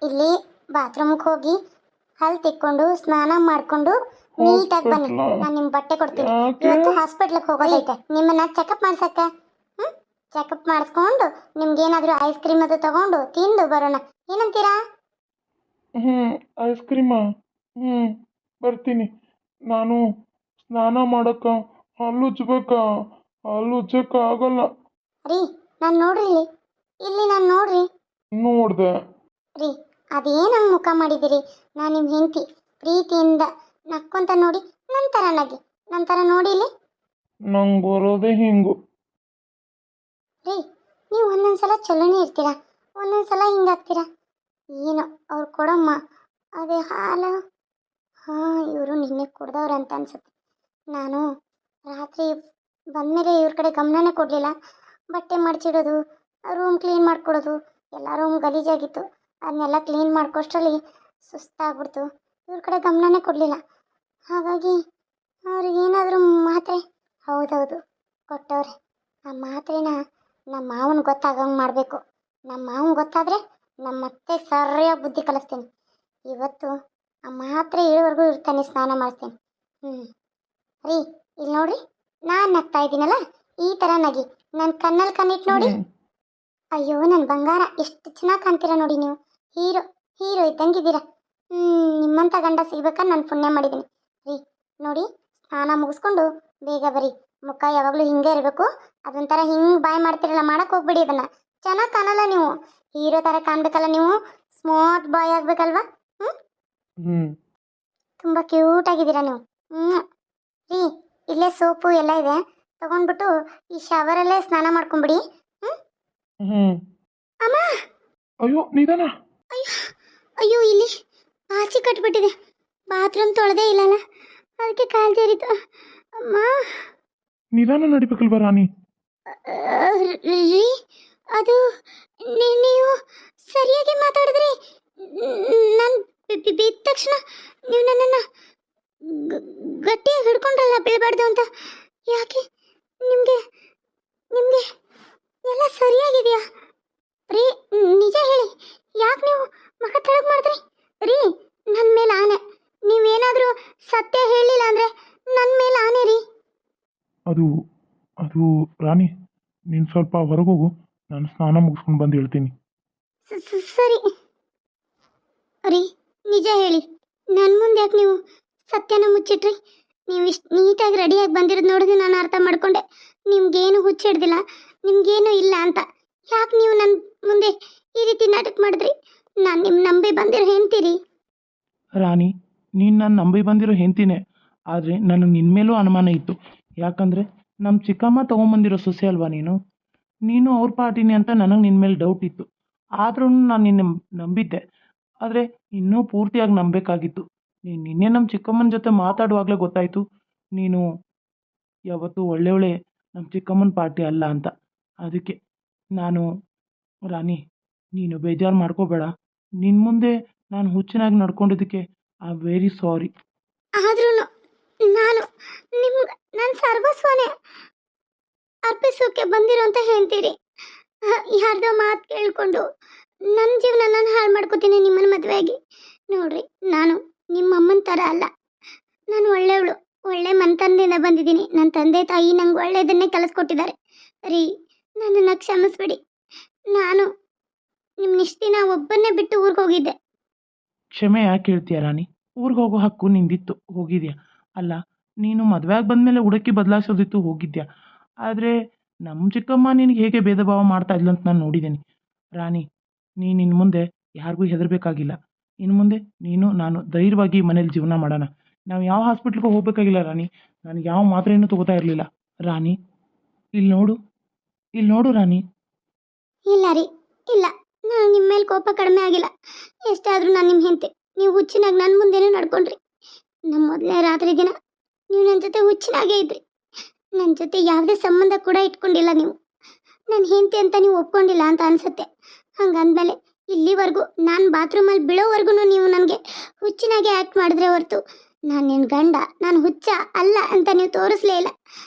ಇಲ್ಲಿ ಬಾತ್ರೂಮ್ಗೆ ಹೋಗಿ ಹಲ್ ತಿಕ್ಕೊಂಡು ಸ್ನಾನ ಮಾಡ್ಕೊಂಡು ನೀಟಾಗಿ ಬನ್ನಿ. ನಾನು ನಿಮ್ಮ ಬಟ್ಟೆ ಕೊಡ್ತೀನಿ. ಇವತ್ತು ಹಾಸ್ಪಿಟ್ಲಿಗೆ ಹೋಗೋದೈತೆ ನಿಮ್ಮನ್ನ ಚೆಕಪ್ ಮಾಡ್ಸಕ್ಕೆ. ಚೆಕಪ್ ಮಾಡಿಸ್ಕೊಂಡು ನಿಮ್ಗೇನಾದರೂ ಐಸ್ ಕ್ರೀಮ್ ಅದು ತಗೊಂಡು ತಿಂದು ಬರೋಣ. ಏನಂತೀರಾ? ಐಸ್ ಕ್ರೀಮಾ? ಬರ್ತೀನಿ. ನಾನು ಸ್ನಾನ ಮಾಡಕ್ಕ ಹಲ್ಲು ಉಜ್ಬೇಕಾ? ಹಲ್ಲು ಉಜ್ಜಕ್ಕ ಆಗಲ್ಲ ರೀ. ನಾನು ನೋಡ್ರಿ ಇಲ್ಲಿ ನಾನು ನೋಡ್ರಿ. ನೋಡ್ದೆ ರೀ, ಅದೇನಂಗೆ ಮುಖ ಮಾಡಿದಿರಿ? ನಾನು ನಿಮ್ಮ ಹೆಂಡತಿ, ಪ್ರೀತಿಯಿಂದ ನಕ್ಕೊಂತ ನೋಡಿ ನಂತರ ನಗಿ. ನಂತರ ನೋಡಿ ಇಲ್ಲಿ. ನಂಗೆ ಬರೋದೇ ಹಿಂಗು. ರೀ, ನೀವು ಒಂದೊಂದ್ಸಲ ಚಲೋನೇ ಇರ್ತೀರಾ, ಒಂದೊಂದ್ಸಲ ಹಿಂಗಾಗ್ತೀರಾ. ಏನೋ ಅವ್ರು ಕೊಡಮ್ಮ ಅದೇ ಹಾಲು. ಹಾಂ, ಇವರು ನಿನ್ನೆ ಕುಡ್ದವ್ರಂತ ಅನ್ಸುತ್ತೆ. ನಾನು ರಾತ್ರಿ ಬಂದಮೇಲೆ ಇವ್ರ ಕಡೆ ಗಮನನೇ ಕೊಡಲಿಲ್ಲ. ಬಟ್ಟೆ ಮಡ್ಚಿಡೋದು, ರೂಮ್ ಕ್ಲೀನ್ ಮಾಡ್ಕೊಡೋದು, ಎಲ್ಲ ರೂಮ್ ಗಲೀಜಾಗಿತ್ತು. ಅದನ್ನೆಲ್ಲ ಕ್ಲೀನ್ ಮಾಡ್ಕೋಷ್ಟರಲ್ಲಿ ಸುಸ್ತಾಗ್ಬಿಡ್ತು. ಇವ್ರ ಕಡೆ ಗಮನನೇ ಕೊಡಲಿಲ್ಲ. ಹಾಗಾಗಿ ಅವ್ರಿಗೇನಾದರೂ ಮಾತ್ರೆ, ಹೌದೌದು ಕೊಟ್ಟವ್ರೆ. ಆ ಮಾತ್ರೆನ ನಮ್ಮ ಮಾವನ ಗೊತ್ತಾಗಂಗೆ ಮಾಡಬೇಕು. ನಮ್ಮ ಮಾವನ ಗೊತ್ತಾದರೆ ನಮ್ಮ ಮತ್ತೆ ಸರಿಯಾಗಿ ಬುದ್ಧಿ ಕಲಿಸ್ತೀನಿ. ಇವತ್ತು ಆ ಮಾತ್ರೆ ಇರೋವರೆಗೂ ಇರ್ತಾನೆ, ಸ್ನಾನ ಮಾಡ್ತೀನಿ. ರೀ, ಇಲ್ಲಿ ನೋಡ್ರಿ, ನಾನು ನಗ್ತಾ ಇದ್ದೀನಲ್ಲ, ಈ ಥರ ನಗಿ. ನನ್ನ ಕಣ್ಣಲ್ಲಿ ಕಣ್ಣಿಟ್ಟು ನೋಡಿ. ಅಯ್ಯೋ ನನ್ನ ಬಂಗಾರ, ಎಷ್ಟು ಚೆನ್ನಾಗಿ ಕಾಣ್ತೀರಾ ನೋಡಿ ನೀವು. ಹೀರೋ ಇದ್ದಂಗಿದ್ದೀರಾ. ನಿಮ್ಮಂಥ ಗಂಡ ಸಿಗ್ಬೇಕಾದ್ರೆ ನಾನು ಪುಣ್ಯ ಮಾಡಿದ್ದೀನಿ. ರೀ ನೋಡಿ, ಸ್ನಾನ ಮುಗಿಸ್ಕೊಂಡು ಬೇಗ ಬರೀ. ಮುಖ ಯಾವಾಗಲೂ ಹಿಂಗೆ ಇರಬೇಕು. ಅದೊಂಥರ ಹಿಂಗೆ ಬಾಯ್ ಮಾಡ್ತಿರಲ್ಲ, ಮಾಡಕ್ಕೆ ಹೋಗ್ಬೇಡಿ. ಅದನ್ನು ಚೆನ್ನಾಗಿ ಕಾಣಲ್ಲ ನೀವು. ಹೀರೋ ಥರ ಕಾಣಬೇಕಲ್ಲ ನೀವು, ಸ್ಮಾರ್ಟ್ ಬಾಯ್ ಆಗಬೇಕಲ್ವಾ? ತುಂಬ ಕ್ಯೂಟ್ ಆಗಿದ್ದೀರಾ ನೀವು. ರೀ, ಇಲ್ಲೇ ಸೋಪು ಎಲ್ಲ ಇದೆ, ತಗೊಂಡ್ಬಿಟ್ಟು ಈ ಶವರಲ್ಲೇ ಸ್ನಾನ ಮಾಡ್ಕೊಂಬಿಡಿ. ಅಮ್ಮ, ಅಯ್ಯೋ ನಿಧಾನ. ಅಯ್ಯೋ ಇಲ್ಲಿ ಪಾಚಿ ಕಟ್ಬಿಟ್ಟಿದೆ. ಬಾತ್ರೂಮ್ ತೊಳೆದೇ ಇಲ್ಲಲ್ಲ, ಅದಕ್ಕೆ ಕಾಲು ಜಾರಿತು. ಅಮ್ಮ, ನಿಧಾನ ನಡಿಬೇಕಲ್ವ ರಾಣಿ? ರೀ, ಅದು ನೀವು ಸರಿಯಾಗಿ ಮಾತಾಡಿದ್ರಿ. ನಾನು ಬಿದ್ದ ತಕ್ಷಣ ನೀವು ನನ್ನನ್ನು ಗಟ್ಟಿಯಾಗಿ ಹಿಡ್ಕೊಂಡ್ರಲ್ಲ, ಬೀಳಬಾರ್ದು ಅಂತ. ಯಾಕೆ ನಿಮಗೆ ನಿಮಗೆ ಎಲ್ಲ ಸರಿಯಾಗಿದೆಯಾ? ರೀ, ನಿಜ ಹೇಳಿ, ಯಾಕೆ ನೀವು ಮಗ ತೆಳಗೆ ಮಾಡಿದ್ರಿ? ರೀ, ನನ್ನ ಮೇಲೆ ಆನೆ. ನೀವೇನಾದರೂ ಸತ್ಯ ಹೇಳಿಲ್ಲ ಅಂದರೆ ನನ್ನ ಮೇಲೆ ಆನೆ ರೀ. ಅದು ರಾಣಿ, ನೀನು ಸ್ವಲ್ಪ ಹೊರಗೋಗು, ನಾನು ಸ್ನಾನ ಮುಗಿಸ್ಕೊಂಡು ಬಂದು ಹೇಳ್ತೀನಿ. ಸರಿ ರೀ, ನಿಜ ಹೇಳಿ, ನನ್ನ ಮುಂದೆ ಯಾಕೆ ನೀವು ಸತ್ಯನ ಮುಚ್ಚಿಟ್ರಿ? ನೀವು ಇಷ್ಟು ನೀಟಾಗಿ ರೆಡಿಯಾಗಿ ಬಂದಿರೋದು ನೋಡಿದ್ರೆ ನಾನು ಅರ್ಥ ಮಾಡ್ಕೊಂಡೆ ನಿಮ್ಗೇನು ಹುಚ್ಚಿಡ್ದಿಲ್ಲ, ನಿಮ್ಗೇನು ಇಲ್ಲ ಅಂತ. ಯಾಕೆ ನೀವು ನನ್ನ ಮುಂದೆ ಈ ರೀತಿ ನಾಟಕ ಮಾಡಿದ್ರಿ? ನಾನು ನಿಮ್ಮ ನಂಬಿ ಬಂದಿರೋ ಹೆಂಡ್ತೀರಿ. ರಾಣಿ, ನೀನು ನಾನು ನಂಬಿ ಬಂದಿರೋ ಹೆಂಡ್ತಿನೇ, ಆದರೆ ನನಗೆ ನಿನ್ನ ಮೇಲೂ ಅನುಮಾನ ಇತ್ತು. ಯಾಕಂದರೆ ನಮ್ಮ ಚಿಕ್ಕಮ್ಮ ತೊಗೊಂಬಂದಿರೋ ಸೊಸೆ ಅಲ್ವಾ ನೀನು ಅವ್ರ ಪಾರ್ಟಿನಿ ಅಂತ ನನಗೆ ನಿನ್ನ ಮೇಲೆ ಡೌಟ್ ಇತ್ತು. ಆದ್ರೂ ನಾನು ನಿನ್ನ ನಂಬಿದ್ದೆ, ಆದರೆ ಇನ್ನೂ ಪೂರ್ತಿಯಾಗಿ ನಂಬಬೇಕಾಗಿತ್ತು. ನೀನು ನಿನ್ನೆ ನಮ್ಮ ಚಿಕ್ಕಮ್ಮನ ಜೊತೆ ಮಾತಾಡುವಾಗಲೇ ಗೊತ್ತಾಯಿತು ನೀನು ಯಾವತ್ತೂ ಒಳ್ಳೆ ನಮ್ಮ ಚಿಕ್ಕಮ್ಮನ ಪಾರ್ಟಿ ಅಲ್ಲ ಅಂತ. ಅದಕ್ಕೆ ನಾನು, ರಾಣಿ ನೀನು ಬೇಜಾರು ಮಾಡ್ಕೋಬೇಡ. ನಿನ್ನ ಮುಂದೆ ನಾನು ಹುಚ್ಚನಾಗಿ ನಡ್ಕೊಂಡಿದ್ದಕ್ಕೆ ಐ ಆಮ್ ವೆರಿ ಸಾರಿ. ಆದ್ರೂ ನಾನು ನಿಮ್ಗೆ ನನ್ನ ಸರ್ವಸ್ವನೇ ಅರ್ಪಿಸೋಕೆ ಬಂದಿರೋ ಅಂತ ಹೇಳ್ತೀರಿ. ಯಾರ್ದೋ ಮಾತು ಕೇಳಿಕೊಂಡು ನನ್ನ ಜೀವನ ನಾನು ಹಾಳು ಮಾಡ್ಕೋತೀನಿ ನಿಮ್ಮನ್ನ ಮದುವೆಯಾಗಿ. ನೋಡ್ರಿ, ನಾನು ನಿಮ್ಮ ಅಮ್ಮನ ಥರ ಅಲ್ಲ. ನಾನು ಒಳ್ಳೆಯವಳು, ಒಳ್ಳೆ ಮನೆತನದಿಂದ ಬಂದಿದ್ದೀನಿ. ನನ್ನ ತಂದೆ ತಾಯಿ ನಂಗೆ ಒಳ್ಳೆಯದನ್ನೇ ಕಲಿಸ್ಕೊಟ್ಟಿದ್ದಾರೆ. ರೀ, ನನ್ನನ್ನು ಕ್ಷಮಿಸ್ಬಿಡಿ. ನಾನು ನಿಮ್ಮ ಇಷ್ಟು ದಿನ ಒಬ್ಬನ್ನೇ ಬಿಟ್ಟು ಊರಿಗೆ ಹೋಗಿದ್ದೆ. ಕ್ಷಮೆ ಯಾಕೆ ಹೇಳ್ತೀಯ ರಾಣಿ? ಊರಿಗೆ ಹೋಗೋ ಹಕ್ಕು ನಿಂದಿತ್ತು, ಹೋಗಿದ್ಯಾ. ಅಲ್ಲ, ನೀನು ಮದುವೆಯಾಗಿ ಬಂದಮೇಲೆ ಹುಡುಕಿ ಬದಲಾಯಿಸೋದಿತ್ತು, ಹೋಗಿದ್ಯಾ. ಆದರೆ ನಮ್ಮ ಚಿಕ್ಕಮ್ಮ ನಿನಗೆ ಹೇಗೆ ಭೇದ ಭಾವ ಮಾಡ್ತಾ ಇಲ್ಲ ಅಂತ ನಾನು ನೋಡಿದ್ದೀನಿ. ರಾಣಿ, ನೀನು ಇನ್ನು ಮುಂದೆ ಯಾರಿಗೂ ಹೆದರಬೇಕಾಗಿಲ್ಲ. ಇನ್ನು ಮುಂದೆ ನೀನು ನಾನು ಧೈರ್ಯವಾಗಿ ಮನೇಲಿ ಜೀವನ ಮಾಡೋಣ. ನಾವು ಯಾವ ಹಾಸ್ಪಿಟ್ಲಿಗೂ ಹೋಗಬೇಕಾಗಿಲ್ಲ ರಾಣಿ. ನಾನು ಯಾವ ಮಾತ್ರೆಯನ್ನು ತಗೋತಾ ಇರಲಿಲ್ಲ. ರಾಣಿ, ಇಲ್ಲಿ ನೋಡು ರಾಣಿ. ಇಲ್ಲ ರೀ, ಇಲ್ಲ, ನಾನು ನಿಮ್ಮ ಮೇಲೆ ಕೋಪ ಕಡಿಮೆ ಆಗಿಲ್ಲ. ಎಷ್ಟಾದರೂ ನಾನು ನಿಮ್ಮ ಹೆಂಡತಿ. ನೀವು ಹುಚ್ಚಿನಾಗಿ ನನ್ನ ಮುಂದೆನೇ ನಡ್ಕೊಂಡ್ರಿ. ನಮ್ಮ ಮೊದಲನೇ ರಾತ್ರಿ ದಿನ ನೀವು ನನ್ನ ಜೊತೆ ಹುಚ್ಚಿನಾಗೇ ಇದ್ರಿ. ನನ್ನ ಜೊತೆ ಯಾವುದೇ ಸಂಬಂಧ ಕೂಡ ಇಟ್ಕೊಂಡಿಲ್ಲ. ನೀವು ನನ್ನ ಹೆಂಡತಿ ಅಂತ ನೀವು ಒಪ್ಕೊಂಡಿಲ್ಲ ಅಂತ ಅನಿಸುತ್ತೆ. ಹಂಗಂದಮೇಲೆ ಇಲ್ಲಿವರೆಗೂ ನಾನು ಬಾತ್ರೂಮಲ್ಲಿ ಬೀಳೋವರೆಗೂ ನೀವು ನನಗೆ ಹುಚ್ಚಿನಾಗೆ ಆ್ಯಕ್ಟ್ ಮಾಡಿದ್ರೆ ಹೊರತು ನಾನು ನಿನ್ನ ಗಂಡ, ನಾನು ಹುಚ್ಚ ಅಲ್ಲ ಅಂತ ನೀವು ತೋರಿಸ್ಲೇ ಇಲ್ಲ.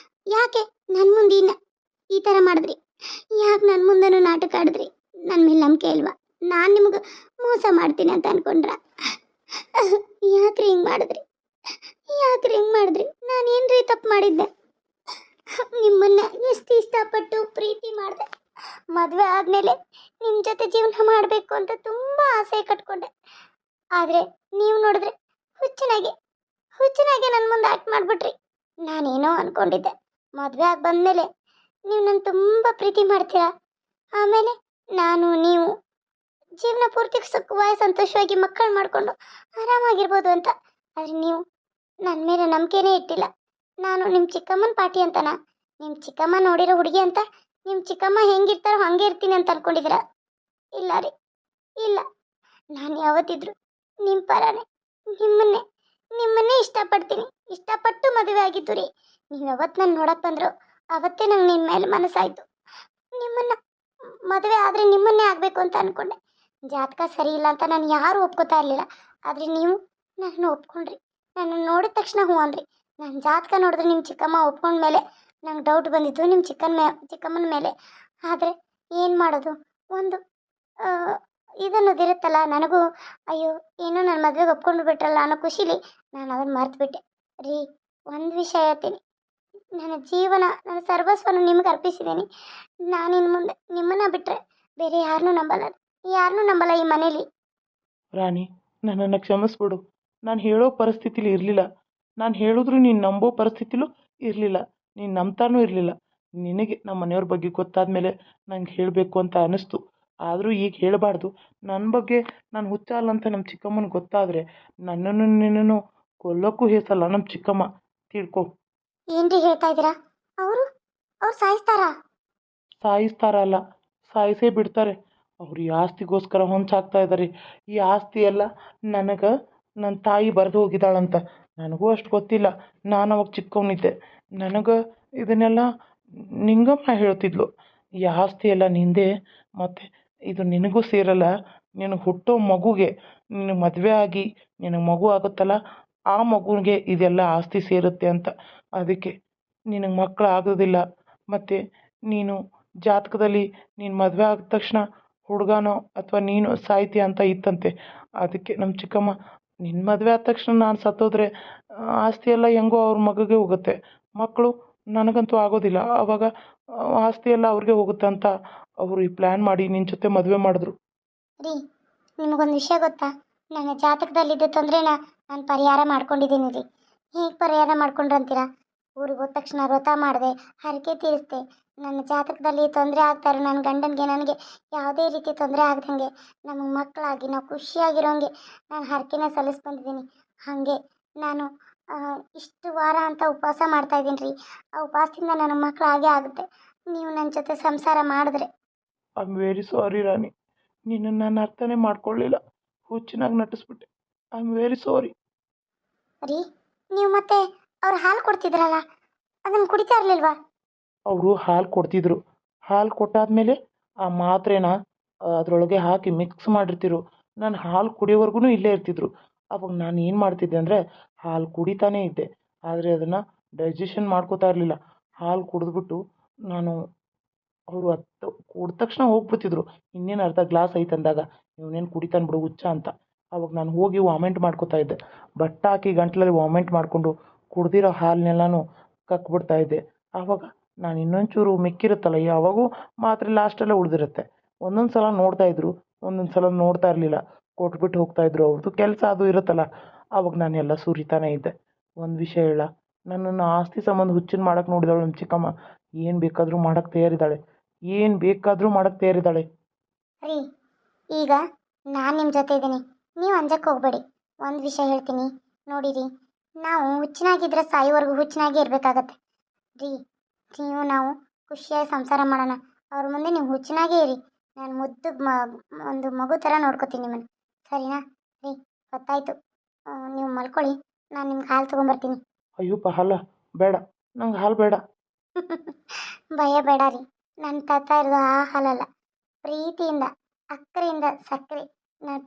ಯಾಕೆ ನನ್ನ ಮುಂದೆ ಈ ಥರ ಮಾಡಿದ್ರಿ? ಯಾಕೆ ನನ್ನ ಮುಂದೆನೂ ನಾಟಕ ಆಡಿದ್ರಿ? ನನ್ನ ಮೇಲೆ ನಂಬಿಕೆ ಇಲ್ವಾ? ನಾನು ನಿಮ್ಗೆ ಮೋಸ ಮಾಡ್ತೀನಿ ಅಂತ ಅನ್ಕೊಂಡ್ರ? ಯಾಕ್ರಿ ಹಿಂಗೆ ಮಾಡಿದ್ರಿ? ಯಾಕ್ರಿ ಹಿಂಗೆ ಮಾಡಿದ್ರಿ? ನಾನು ಏನ್ರಿ ತಪ್ಪು ಮಾಡಿದ್ದೆ? ನಿಮ್ಮನ್ನ ಎಷ್ಟು ಇಷ್ಟಪಟ್ಟು ಪ್ರೀತಿ ಮಾಡಿದೆ. ಮದುವೆ ಆದಮೇಲೆ ನಿಮ್ಮ ಜೊತೆ ಜೀವನ ಮಾಡಬೇಕು ಅಂತ ತುಂಬ ಆಸೆ ಕಟ್ಕೊಂಡೆ. ಆದರೆ ನೀವು ನೋಡಿದ್ರೆ ಹುಚ್ಚನಾಗೆ ಹುಚ್ಚನಾಗೆ ನನ್ನ ಮುಂದೆ ಆಕ್ಟ್ ಮಾಡಿಬಿಟ್ರಿ. ನಾನೇನೋ ಅನ್ಕೊಂಡಿದ್ದೆ, ಮದುವೆ ಆಗಿ ಬಂದಮೇಲೆ ನೀವು ನನ್ನ ತುಂಬ ಪ್ರೀತಿ ಮಾಡ್ತೀರಾ, ಆಮೇಲೆ ನಾನು ನೀವು ಜೀವನ ಪೂರ್ತಿ ಸುಖವಾಗಿ ಸಂತೋಷವಾಗಿ ಮಕ್ಕಳು ಮಾಡಿಕೊಂಡು ಆರಾಮಾಗಿರ್ಬೋದು ಅಂತ. ಆದರೆ ನೀವು ನನ್ನ ಮೇಲೆ ನಂಬಿಕೆನೇ ಇಟ್ಟಿಲ್ಲ. ನಾನು ನಿಮ್ಮ ಚಿಕ್ಕಮ್ಮನ ಪಾಟಿ ಅಂತನಾ? ನಿಮ್ಮ ಚಿಕ್ಕಮ್ಮ ನೋಡಿರೋ ಹುಡುಗಿ ಅಂತ ನಿಮ್ಮ ಚಿಕ್ಕಮ್ಮ ಹೆಂಗಿರ್ತಾರೋ ಹಾಗೆ ಇರ್ತೀನಿ ಅಂತ ಅನ್ಕೊಂಡಿದ್ದೀರಾ? ಇಲ್ಲ ರೀ, ಇಲ್ಲ. ನಾನು ಯಾವತ್ತಿದ್ರು ನಿಮ್ಮ ಪರನೇ, ನಿಮ್ಮನ್ನೇ ನಿಮ್ಮನ್ನೇ ಇಷ್ಟಪಡ್ತೀನಿ. ಇಷ್ಟಪಟ್ಟು ಮದುವೆ ಆಗಿದ್ದು ರೀ. ನೀವು ಯಾವತ್ತು ನನ್ನ ನೋಡಕ್ಕೆ ಬಂದ್ರು ಅವತ್ತೇ ನಂಗೆ ನಿಮ್ಮ ಮೇಲೆ ಮನಸ್ಸಾಯಿತು. ನಿಮ್ಮನ್ನ ಮದುವೆ ಆದರೆ ನಿಮ್ಮನ್ನೇ ಆಗಬೇಕು ಅಂತ ಅಂದ್ಕೊಂಡೆ. ಜಾತಕ ಸರಿ ಇಲ್ಲ ಅಂತ ನಾನು ಯಾರೂ ಒಪ್ಕೋತಾ ಇರಲಿಲ್ಲ. ಆದರೆ ನೀವು ನನ್ನನ್ನು ಒಪ್ಕೊಂಡ್ರಿ. ನನ್ನನ್ನು ನೋಡಿದ ತಕ್ಷಣ ಹ್ಞೂ ಅಂದ್ರಿ. ನನ್ನ ಜಾತಕ ನೋಡಿದ್ರೆ ನಿಮ್ಮ ಚಿಕ್ಕಮ್ಮ ಒಪ್ಕೊಂಡ್ಮೇಲೆ ನಂಗೆ ಡೌಟ್ ಬಂದಿತ್ತು ನಿಮ್ಮ ಚಿಕ್ಕಮ್ಮನ ಮೇಲೆ. ಆದರೆ ಏನು ಮಾಡೋದು, ಒಂದು ಇದನ್ನೋದಿರುತ್ತಲ್ಲ, ನನಗೂ ಅಯ್ಯೋ ಏನೋ ನನ್ನ ಮದುವೆಗೆ ಒಪ್ಕೊಂಡು ಬಿಟ್ರಲ್ಲ ಅನ್ನೋ ಖುಷಿಲಿ ನಾನು ಅದನ್ನು ಮರೆತುಬಿಟ್ಟೆ ರೀ. ಒಂದು ವಿಷಯ ಹೇಳ್ತೀನಿ, ನನ್ನ ಜೀವನ ನನ್ನ ಸರ್ವಸ್ವವನ್ನು ನಿಮ್ಗೆ ಅರ್ಪಿಸಿದ್ದೀನಿ. ನಾನಿನ್ನು ಮುಂದೆ ನಿಮ್ಮನ್ನು ಬಿಟ್ಟರೆ ಬೇರೆ ಯಾರನ್ನೂ ನಂಬಲ್ಲ, ಯಾರನ್ನೂ ನಂಬಲ್ಲ ಈ ಮನೇಲಿ. ರಾಣಿ, ನನ್ನನ್ನು ಕ್ಷಮಿಸ್ಬಿಡು. ನಾನು ಹೇಳೋ ಪರಿಸ್ಥಿತಿಲಿ ಇರಲಿಲ್ಲ. ನಾನು ಹೇಳಿದ್ರು ನೀನು ನಂಬೋ ಪರಿಸ್ಥಿತಿಲೂ ಇರಲಿಲ್ಲ. ನೀನು ನಂಬ್ತಾನೂ ಇರಲಿಲ್ಲ. ನಿನಗೆ ನಮ್ಮ ಮನೆಯವ್ರ ಬಗ್ಗೆ ಗೊತ್ತಾದ ಮೇಲೆ ನಂಗೆ ಹೇಳಬೇಕು ಅಂತ ಅನ್ನಿಸ್ತು. ಆದರೂ ಈಗ ಹೇಳಬಾರ್ದು. ನನ್ನ ಬಗ್ಗೆ ನಾನು ಹುಚ್ಚ ಅಲ್ಲ ಅಂತ ನಮ್ಮ ಚಿಕ್ಕಮ್ಮನಿಗೆ ಗೊತ್ತಾದರೆ ನನ್ನನ್ನು ನಿನ್ನನ್ನು ಕೊಲ್ಲೋಕ್ಕೂ ಹೇಸಲ್ಲ ನಮ್ಮ ಚಿಕ್ಕಮ್ಮ, ತಿಳ್ಕೊ. ಏನ್ರಿ ಹೇಳ್ತಾ ಇದ್ದೀರಾ? ಅವರು ಅವ್ರು ಸಾಯಿಸ್ತಾರಾ? ಸಾಯಿಸ್ತಾರಲ್ಲ, ಸಾಯಿಸೇ ಬಿಡ್ತಾರೆ. ಅವ್ರು ಈ ಆಸ್ತಿಗೋಸ್ಕರ ಹೊಂಚಾಗ್ತಾ ಇದ್ದಾರೆ. ಈ ಆಸ್ತಿ ಎಲ್ಲ ನನಗೆ ನನ್ನ ತಾಯಿ ಬರೆದು ಹೋಗಿದ್ದಾಳಂತ. ನನಗೂ ಅಷ್ಟು ಗೊತ್ತಿಲ್ಲ, ನಾನು ಅವಾಗ ಚಿಕ್ಕವನಿದ್ದೆ. ನನಗೆ ಇದನ್ನೆಲ್ಲ ನಿಂಗಮ್ಮ ಹೇಳ್ತಿದ್ಲು. ಈ ಆಸ್ತಿ ಎಲ್ಲ ನಿಂದೆ, ಮತ್ತು ಇದು ನಿನಗೂ ಸೇರಲ್ಲ. ನಿನಗೆ ಹುಟ್ಟೋ ಮಗುಗೆ, ನಿನಗೆ ಮದುವೆ ಆಗಿ ನಿನಗೆ ಮಗು ಆಗುತ್ತಲ್ಲ, ಆ ಮಗುವಿಗೆ ಇದೆಲ್ಲ ಆಸ್ತಿ ಸೇರುತ್ತೆ ಅಂತ. ಅದಕ್ಕೆ ನಿನಗೆ ಮಕ್ಕಳು ಆಗೋದಿಲ್ಲ. ಮತ್ತು ನೀನು ಜಾತಕದಲ್ಲಿ ನೀನು ಮದುವೆ ಆದ ತಕ್ಷಣ ಹುಡುಗನೋ ಅಥವಾ ನೀನು ಸಾಯ್ತೀಯ ಅಂತ ಇತ್ತಂತೆ. ಅದಕ್ಕೆ ನಮ್ಮ ಚಿಕ್ಕಮ್ಮ ನಿನ್ನ ಮದುವೆ ಆದ ತಕ್ಷಣ ನಾನು ಸತ್ತೋದ್ರೆ ಆಸ್ತಿ ಎಲ್ಲ ಹೆಂಗೋ ಅವ್ರ ಮಗುಗೆ ಹೋಗುತ್ತೆ, ಮಕ್ಕಳು ನನಗಂತೂ ಆಗೋದಿಲ್ಲ. ಆವಾಗ ಆಸ್ತಿ ಎಲ್ಲ ಅವ್ರಿಗೆ ಹೋಗುತ್ತೆ ಅಂತ ಅವರು ಈ ಪ್ಲ್ಯಾನ್ ಮಾಡಿ ನಿನ್ನ ಜೊತೆ ಮದುವೆ ಮಾಡಿದ್ರು. ರೀ, ನಿಮಗೊಂದು ವಿಷಯ ಗೊತ್ತಾ? ನನ್ನ ಜಾತಕದಲ್ಲಿದ್ದ ತೊಂದರೆನ ನಾನು ಪರಿಹಾರ ಮಾಡ್ಕೊಂಡಿದ್ದೀನಿ ರೀ. ಹೇಗೆ ಪರಿಹಾರ ಮಾಡ್ಕೊಂಡ್ರಂತೀರಾ? ಊರಿಗೆ ಹೋದ ತಕ್ಷಣ ವ್ರತ ಮಾಡಿದೆ, ಹರಕೆ ತೀರಿಸ್ದೆ. ನನ್ನ ಜಾತಕದಲ್ಲಿ ತೊಂದರೆ ಆಗ್ತಾರೋ ನನ್ನ ಗಂಡನಿಗೆ ನನಗೆ ಯಾವುದೇ ರೀತಿ ತೊಂದರೆ ಆಗ್ದಂಗೆ ನಮಗೆ ಮಕ್ಕಳಾಗಿ ನಾವು ಖುಷಿಯಾಗಿರೋಂಗೆ ನಾನು ಹರಕೆನ ಸಲ್ಲಿಸಿ ಬಂದಿದ್ದೀನಿ. ಹಾಗೆ ನಾನು ಇಷ್ಟು ವಾರ ಅಂತ ಉಪವಾಸ ಮಾಡ್ತಾಯಿದ್ದೀನಿ ರೀ. ಆ ಉಪವಾಸದಿಂದ ನನ್ನ ಮಕ್ಕಳು ಹಾಗೆ ಆಗುತ್ತೆ ನೀವು ನನ್ನ ಜೊತೆ ಸಂಸಾರ ಮಾಡಿದ್ರೆ. I am very sorry Rani. ನಿನ್ನನ್ನು ನಾನು ಅರ್ಥನೇ ಮಾಡ್ಕೊಳ್ಳಿಲ್ಲ, ಹುಚ್ಚನಾಗಿ ನಟಿಸ್ಬಿಟ್ಟೆ. I am very sorry. ರೀ, ನೀವು ಮತ್ತೆ ಅವ್ರು ಹಾಲು ಕೊಡ್ತಿದ್ರಲ್ಲ, ಅದನ್ನು ಕುಡಿತಾ ಇರಲಿಲ್ವಾ? ಅವರು ಹಾಲು ಕೊಡ್ತಿದ್ರು. ಹಾಲು ಕೊಟ್ಟಾದ್ಮೇಲೆ ಆ ಮಾತ್ರೆನ ಅದರೊಳಗೆ ಹಾಕಿ ಮಿಕ್ಸ್ ಮಾಡಿರ್ತಿರು. ನಾನು ಹಾಲು ಕುಡಿಯೋವರೆಗೂ ಇಲ್ಲೇ ಇರ್ತಿದ್ರು. ಅವಾಗ ನಾನು ಏನು ಮಾಡ್ತಿದ್ದೆ ಅಂದರೆ ಹಾಲು ಕುಡಿತಾನೇ ಇದ್ದೆ, ಆದರೆ ಅದನ್ನು ಡೈಜೆಷನ್ ಮಾಡ್ಕೋತಾ ಇರಲಿಲ್ಲ. ಹಾಲು ಕುಡಿದ್ಬಿಟ್ಟು ನಾನು ಅವರು ಹತ್ತು ಕುಡ್ದ ತಕ್ಷಣ ಹೋಗ್ಬಿಡ್ತಿದ್ರು. ಇನ್ನೇನು ಅರ್ಧ ಗ್ಲಾಸ್ ಐತೆ ಅಂದಾಗ ಇವನೇನು ಕುಡಿತಾನೆ ಬಿಡು ಹುಚ್ಚ ಅಂತ. ಅವಾಗ ನಾನು ಹೋಗಿ ವಾಮೆಂಟ್ ಮಾಡ್ಕೋತಾ ಇದ್ದೆ. ಬಟ್ಟೆ ಹಾಕಿ ಗಂಟ್ಲಲ್ಲಿ ವಾಮೆಂಟ್ ಮಾಡಿಕೊಂಡು ಕುಡ್ದಿರೋ ಹಾಲನ್ನೆಲ್ಲನೂ ಕಕ್ಬಿಡ್ತಾ ಇದ್ದೆ. ಆವಾಗ ನಾನು ಇನ್ನೊಂಚೂರು ಮಿಕ್ಕಿರುತ್ತಲ್ಲ, ಯಾವಾಗೂ ಮಾತ್ರೆ ಲಾಸ್ಟಲ್ಲೇ ಉಳಿದಿರುತ್ತೆ. ಒಂದೊಂದು ಸಲ ನೋಡ್ತಾಯಿದ್ರು, ಒಂದೊಂದು ಸಲ ನೋಡ್ತಾ ಇರಲಿಲ್ಲ, ಕೊಟ್ಬಿಟ್ಟು ಹೋಗ್ತಾಯಿದ್ರು. ಅವ್ರದ್ದು ಕೆಲಸ ಅದು ಇರುತ್ತಲ್ಲ. ಆವಾಗ ನಾನೆಲ್ಲ ಸುರಿತಾನೇ ಇದ್ದೆ. ಒಂದು ವಿಷಯ ಹೇಳ, ನನ್ನನ್ನು ಆಸ್ತಿ ಸಂಬಂಧ ಹುಚ್ಚನ್ನು ಮಾಡೋಕ್ಕೆ ನೋಡಿದವಳು ನಮ್ಮ ಚಿಕ್ಕಮ್ಮ ಏನು ಬೇಕಾದರೂ ಮಾಡೋಕ್ಕೆ ತಯಾರಿದ್ದಾಳೆ, ಏನು ಬೇಕಾದರೂ ಮಾಡೋಕ್ಕೆ ತಯಾರಿದ್ದಾಳೆ. ರೀ, ಈಗ ನಾನು ನಿಮ್ಮ ಜೊತೆ ಇದ್ದೀನಿ, ನೀವು ಅಂಜಕ್ಕೆ ಹೋಗಬೇಡಿ. ಒಂದು ವಿಷಯ ಹೇಳ್ತೀನಿ ನೋಡಿರಿ, ನಾವು ಹುಚ್ಚನಾಗಿದ್ದರೆ ಸಾಯೋವರೆಗೂ ಹುಚ್ಚನಾಗಿ ಇರಬೇಕಾಗತ್ತೆ ರೀ. ನಾವು ಖುಷಿಯಾಗಿ ಸಂಸಾರ ಮಾಡೋಣ. ಅವ್ರ ಮುಂದೆ ನೀವು ಹುಚ್ಚನಾಗೇ ಇರಿ. ನಾನು ಮುದ್ದು ಒಂದು ಮಗು ಥರ ನೋಡ್ಕೋತೀನಿ ನಿಮ್ಮನ್ನು, ಸರಿನಾ ರೀ? ಗೊತ್ತಾಯ್ತು, ನೀವು ಮಲ್ಕೊಳ್ಳಿ, ನಾನು ನಿಮ್ಗೆ ಹಾಲು ತೊಗೊಂಬರ್ತೀನಿ. ಅಯ್ಯಪ್ಪ, ಹಾಲ ಬೇಡ, ನಂಗೆ ಹಾಲು ಬೇಡ. ಭಯ ಬೇಡ ರೀ, ನಾನು ತರ್ತಾ ಇರೋದು ಆ ಹಾಲಲ್ಲ, ಪ್ರೀತಿಯಿಂದ ಅಕ್ಕರೆಯಿಂದ ಸಕ್ಕರೆ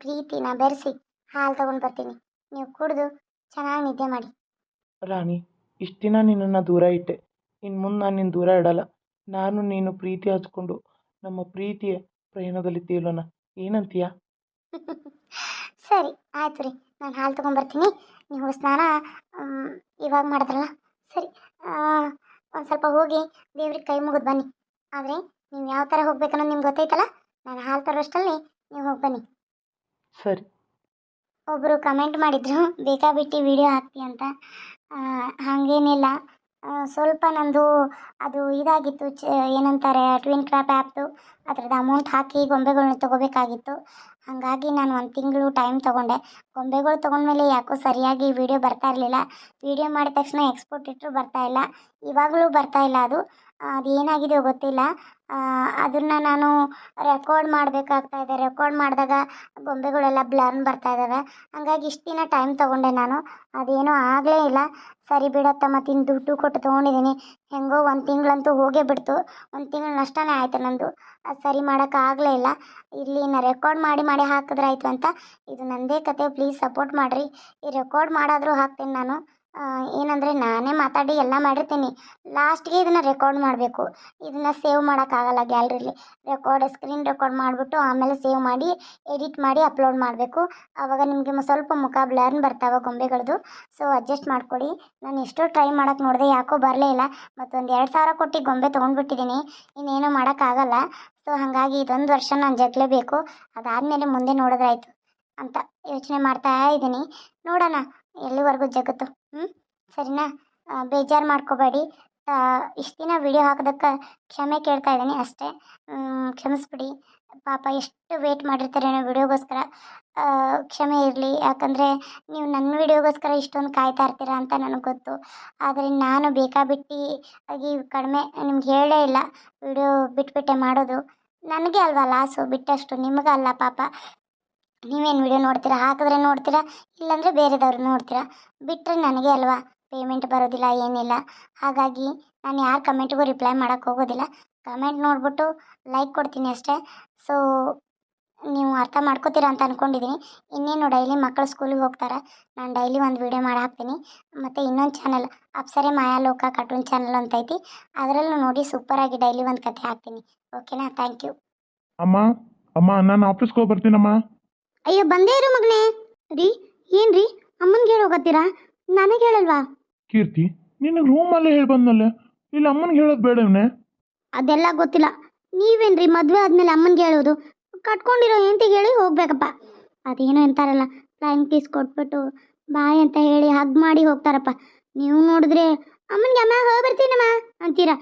ಪ್ರೀತಿನ ಬೆರೆಸಿ ಹಾಲು ತೊಗೊಂಡು ಬರ್ತೀನಿ. ನೀವು ಕುಡಿದು ಚೆನ್ನಾಗಿ ನಿದ್ದೆ ಮಾಡಿ. ರಾಣಿ, ಇಷ್ಟು ದಿನ ನಿನ್ನನ್ನು ದೂರ ಇಟ್ಟೆ, ಇನ್ನು ಮುಂದೆ ನಾನು ನಿನ್ನ ದೂರ ಇಡಲ್ಲ. ನಾನು ನೀನು ಪ್ರೀತಿ ಹಚ್ಕೊಂಡು ನಮ್ಮ ಪ್ರೀತಿಯ ಪ್ರಯಾಣದಲ್ಲಿ ತೇಲೋಣ. ಏನಂತೀಯ? ಸರಿ ಆಯ್ತು ರೀ, ನಾನು ಹಾಲು ತೊಗೊಂಬರ್ತೀನಿ. ನೀವು ಸ್ನಾನ ಮ್, ಇವಾಗ ಮಾಡಿದ್ರಲ್ಲ, ಸರಿ. ಒಂದು ಸ್ವಲ್ಪ ಹೋಗಿ ದೇವ್ರಿಗೆ ಕೈ ಮುಗಿದು ಬನ್ನಿ. ಆದರೆ ನೀವು ಯಾವ ಥರ ಹೋಗ್ಬೇಕನ್ನೋದು ನಿಮ್ಗೆ ಗೊತ್ತೈತಲ್ಲ, ನಾನು ಹಾಲು ತರೋಷ್ಟಲ್ಲಿ ನೀವು ಹೋಗಿ ಬನ್ನಿ. ಸರಿ. ಒಬ್ಬರು ಕಮೆಂಟ್ ಮಾಡಿದ್ರು ಬೇಕಾಬಿಟ್ಟು ವಿಡಿಯೋ ಹಾಕ್ತಿ ಅಂತ. ಹಾಗೇನಿಲ್ಲ, ಸ್ವಲ್ಪ ನಂದು ಅದು ಇದಾಗಿತ್ತು, ಏನಂತಾರೆ ಟ್ವಿನ್ ಕ್ರಾಪ್ ಆ್ಯಪ್ದು ಅದ್ರದ್ದು ಅಮೌಂಟ್ ಹಾಕಿ ಗೊಂಬೆಗಳ್ನ ತೊಗೋಬೇಕಾಗಿತ್ತು. ಹಾಗಾಗಿ ನಾನು ಒಂದು ತಿಂಗಳು ಟೈಮ್ ತೊಗೊಂಡೆ. ಗೊಂಬೆಗಳು ತೊಗೊಂಡ್ಮೇಲೆ ಯಾಕೋ ಸರಿಯಾಗಿ ವಿಡಿಯೋ ಬರ್ತಾ ಇರಲಿಲ್ಲ. ವಿಡಿಯೋ ಮಾಡಿದ ತಕ್ಷಣ ಎಕ್ಸ್ಪೋರ್ಟ್ ಇಟ್ಟರು ಬರ್ತಾ ಇಲ್ಲ, ಇವಾಗಲೂ ಬರ್ತಾ ಇಲ್ಲ. ಅದು ಏನಾಗಿದೆಯೋ ಗೊತ್ತಿಲ್ಲ. ಅದನ್ನು ನಾನು ರೆಕಾರ್ಡ್ ಮಾಡಬೇಕಾಗ್ತಾ ಇದೆ. ರೆಕಾರ್ಡ್ ಮಾಡಿದಾಗ ಗೊಂಬೆಗಳೆಲ್ಲ ಬ್ಲರ್ನ್ ಬರ್ತಾ ಇದ್ದಾವೆ. ಹಾಗಾಗಿ ಇಷ್ಟು ದಿನ ಟೈಮ್ ತೊಗೊಂಡೆ ನಾನು, ಅದೇನೋ ಆಗಲೇ ಇಲ್ಲ. ಸರಿ ಬಿಡತ್ತ, ಮತ್ತಿನ್ನು ದುಡ್ಡು ಕೊಟ್ಟು ತೊಗೊಂಡಿದ್ದೀನಿ, ಹೆಂಗೋ ಒಂದು ತಿಂಗಳಂತೂ ಹೋಗೇ ಬಿಡ್ತು. ಒಂದು ತಿಂಗಳು ನಷ್ಟನೇ ಆಯಿತು ನಂದು. ಅದು ಸರಿ ಮಾಡೋಕ್ಕಾಗಲೇ ಇಲ್ಲ. ಇಲ್ಲಿ ನಾ ರೆಕಾರ್ಡ್ ಮಾಡಿ ಮಾಡಿ ಹಾಕಿದ್ರೆ ಆಯಿತು ಅಂತ. ಇದು ನನ್ನದೇ ಕತೆ, ಪ್ಲೀಸ್ ಸಪೋರ್ಟ್ ಮಾಡಿರಿ. ಈ ರೆಕಾರ್ಡ್ ಮಾಡಾದರೂ ಹಾಕ್ತೀನಿ ನಾನು. ಏನಂದರೆ ನಾನೇ ಮಾತಾಡಿ ಎಲ್ಲ ಮಾಡಿರ್ತೀನಿ, ಲಾಸ್ಟ್ಗೆ ಇದನ್ನು ರೆಕಾರ್ಡ್ ಮಾಡಬೇಕು. ಇದನ್ನು ಸೇವ್ ಮಾಡೋಕ್ಕಾಗಲ್ಲ ಗ್ಯಾಲ್ರಿಲಿ. ಸ್ಕ್ರೀನ್ ರೆಕಾರ್ಡ್ ಮಾಡಿಬಿಟ್ಟು ಆಮೇಲೆ ಸೇವ್ ಮಾಡಿ ಎಡಿಟ್ ಮಾಡಿ ಅಪ್ಲೋಡ್ ಮಾಡಬೇಕು. ಆವಾಗ ನಿಮಗೆ ಸ್ವಲ್ಪ ಮುಖ ಬ್ಲರ್ನ್ ಬರ್ತಾವೆ ಗೊಂಬೆಗಳದ್ದು. ಸೊ ಅಡ್ಜಸ್ಟ್ ಮಾಡ್ಕೊಳ್ಳಿ. ನಾನು ಎಷ್ಟೋ ಟ್ರೈ ಮಾಡೋಕ್ಕೆ ನೋಡಿದೆ, ಯಾಕೋ ಬರಲೇ ಇಲ್ಲ. ಮತ್ತೊಂದು 2,000 ಕೊಟ್ಟು ಗೊಂಬೆ ತೊಗೊಂಡ್ಬಿಟ್ಟಿದ್ದೀನಿ, ಇನ್ನೇನು ಮಾಡೋಕ್ಕಾಗಲ್ಲ. ಸೊ ಹಾಗಾಗಿ ಇದೊಂದು ವರ್ಷ ನಾನು ಜಗ್ಲೇಬೇಕು. ಅದಾದಮೇಲೆ ಮುಂದೆ ನೋಡಿದ್ರಾಯ್ತು ಅಂತ ಯೋಚನೆ ಮಾಡ್ತಾ ಇದ್ದೀನಿ. ನೋಡೋಣ ಎಲ್ಲಿವರೆಗೂ ಜಗತ್ತು. ಸರಿನಾ? ಬೇಜಾರು ಮಾಡ್ಕೋಬೇಡಿ. ಇಷ್ಟು ದಿನ ವಿಡಿಯೋ ಹಾಕೋದಕ್ಕೆ ಕ್ಷಮೆ ಕೇಳ್ತಾ ಇದ್ದೀನಿ ಅಷ್ಟೇ. ಕ್ಷಮಿಸ್ಬಿಡಿ. ಪಾಪ ಎಷ್ಟು ವೇಟ್ ಮಾಡಿರ್ತಾರೇನೋ ವಿಡಿಯೋಗೋಸ್ಕರ. ಕ್ಷಮೆ ಇರಲಿ, ಯಾಕಂದರೆ ನೀವು ನನ್ನ ವಿಡಿಯೋಗೋಸ್ಕರ ಇಷ್ಟೊಂದು ಕಾಯ್ತಾ ಇರ್ತೀರಾ ಅಂತ ನನಗೆ ಗೊತ್ತು. ಆದರೆ ನಾನು ಬೇಕಾಬಿಟ್ಟು ಆಗಿ ಕಡಿಮೆ ನಿಮ್ಗೆ ಹೇಳೇ ಇಲ್ಲ, ವಿಡಿಯೋ ಬಿಟ್ಬಿಟ್ಟೆ ಮಾಡೋದು. ನನಗೆ ಅಲ್ವಾ ಲಾಸು, ಬಿಟ್ಟಷ್ಟು ನಿಮಗಲ್ಲ ಪಾಪ. ನೀವೇನು ವಿಡಿಯೋ ನೋಡ್ತೀರಾ? ಹಾಕಿದ್ರೆ ನೋಡ್ತೀರಾ, ಇಲ್ಲಾಂದರೆ ಬೇರೆದವ್ರು ನೋಡ್ತೀರಾ. ಬಿಟ್ಟರೆ ನನಗೆ ಅಲ್ವಾ ಪೇಮೆಂಟ್ ಬರೋದಿಲ್ಲ, ಏನಿಲ್ಲ. ಹಾಗಾಗಿ ನಾನು ಯಾರ ಕಮೆಂಟ್ಗೂ ರಿಪ್ಲೈ ಮಾಡೋಕ್ಕೆ ಹೋಗೋದಿಲ್ಲ. ಕಮೆಂಟ್ ನೋಡಿಬಿಟ್ಟು ಲೈಕ್ ಕೊಡ್ತೀನಿ ಅಷ್ಟೇ. ಸೊ ನೀವು ಅರ್ಥ ಮಾಡ್ಕೋತೀರಾ ಅಂತ ಅಂದ್ಕೊಂಡಿದ್ದೀನಿ. ಇನ್ನೇನು ಡೈಲಿ ಮಕ್ಕಳು ಸ್ಕೂಲಿಗೆ ಹೋಗ್ತಾರೆ, ನಾನು ಡೈಲಿ ಒಂದು ವಿಡಿಯೋ ಮಾಡಿ ಹಾಕ್ತೀನಿ. ಮತ್ತು ಇನ್ನೊಂದು ಚಾನಲ್ ಅಪ್ಸರೆ ಮಾಯಾಲೋಕ ಕಾರ್ಟೂನ್ ಚಾನಲ್ ಅಂತ ಐತಿ, ಅದರಲ್ಲೂ ನೋಡಿ ಸೂಪರಾಗಿ ಡೈಲಿ ಒಂದು ಕತೆ ಹಾಕ್ತೀನಿ. ಓಕೆನಾ? Thank you. ಅಮ್ಮ, ಅಮ್ಮ, ನಾನು ಆಫೀಸ್ಗೆ ಹೋಗಿ ಬರ್ತೀನಮ್ಮ. ಅಯ್ಯೋ ಬಂದೇ ಇರು ಮಗನೇ. ರೀ ಏನ್ರಿ ಅಮ್ಮನಿಗೆ ಹೇಳಿ ಹೋಗತ್ತೀರಾ? ನನಗೆ ಹೇಳಲ್ವಾ? ಕೀರ್ತಿ, ನಿನಗೆ ರೂಮಲ್ಲೇ ಹೇಳಿ ಬಂದಲ್ಲೇ, ಇಲ್ಲಿ ಅಮ್ಮನಿಗೆ ಹೇಳೋದು ಬೇಡವನೇ? ಅದೆಲ್ಲ ಗೊತ್ತಿಲ್ಲ. ನೀವೇನ್ರಿ ಮದುವೆ ಆದಮೇಲೆ ಅಮ್ಮನಿಗೆ ಹೇಳೋದು? ಕಟ್ಕೊಂಡಿರೋ ಹೆಂಡತಿಗೆ ಹೇಳಿ ಹೋಗ್ಬೇಕಪ್ಪ. ಅದೇನೋ ಅಂತಾರಲ್ಲ, ಫ್ಲೈಂಗ್ ಕಿಸ್ ಕೊಟ್ಬಿಟ್ಟು ಬಾಯ್ ಅಂತ ಹೇಳಿ ಹಗ್ ಮಾಡಿ ಹೋಗ್ತಾರಪ್ಪ. ನೀವು ನೋಡಿದ್ರೆ ಅಮ್ಮನಿಗೆ ಅಮ್ಮ ಹೋಗಿ ಬರ್ತೀನಮ್ಮ ಅಂತೀರಾ.